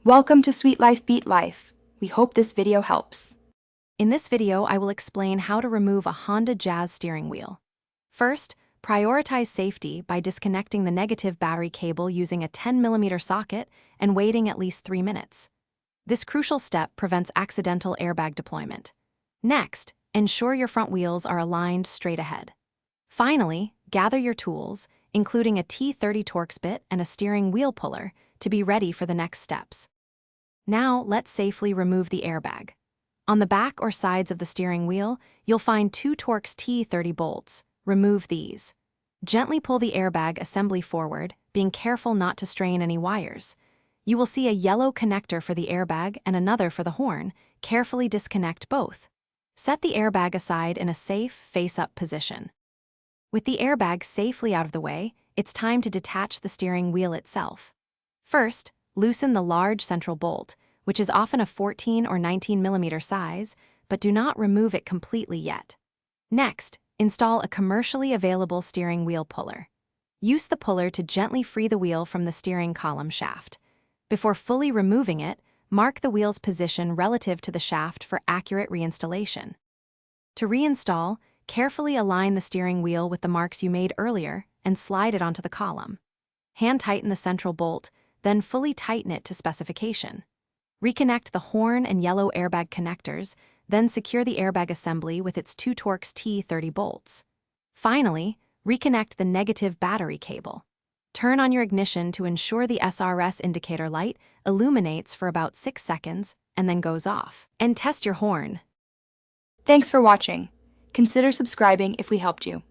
Welcome to Sweet Life Beat Life. We hope this video helps. In this video, I will explain how to remove a Honda Jazz steering wheel. First, prioritize safety by disconnecting the negative battery cable using a 10mm socket and waiting at least 3 minutes. This crucial step prevents accidental airbag deployment. Next, ensure your front wheels are aligned straight ahead. Finally, gather your tools, including a T30 Torx bit and a steering wheel puller, to be ready for the next steps. Now, let's safely remove the airbag. On the back or sides of the steering wheel, you'll find 2 Torx T30 bolts. Remove these. Gently pull the airbag assembly forward, being careful not to strain any wires. You will see a yellow connector for the airbag and another for the horn. Carefully disconnect both. Set the airbag aside in a safe, face-up position. With the airbag safely out of the way, it's time to detach the steering wheel itself. First, loosen the large central bolt, which is often a 14 or 19mm size, but do not remove it completely yet. Next, install a commercially available steering wheel puller. Use the puller to gently free the wheel from the steering column shaft. Before fully removing it, mark the wheel's position relative to the shaft for accurate reinstallation. To reinstall, carefully align the steering wheel with the marks you made earlier and slide it onto the column. Hand tighten the central bolt, then fully tighten it to specification. Reconnect the horn and yellow airbag connectors, then secure the airbag assembly with its 2 Torx T30 bolts. Finally, reconnect the negative battery cable. Turn on your ignition to ensure the SRS indicator light illuminates for about 6 seconds and then goes off. And test your horn. Thanks for watching. Consider subscribing if we helped you.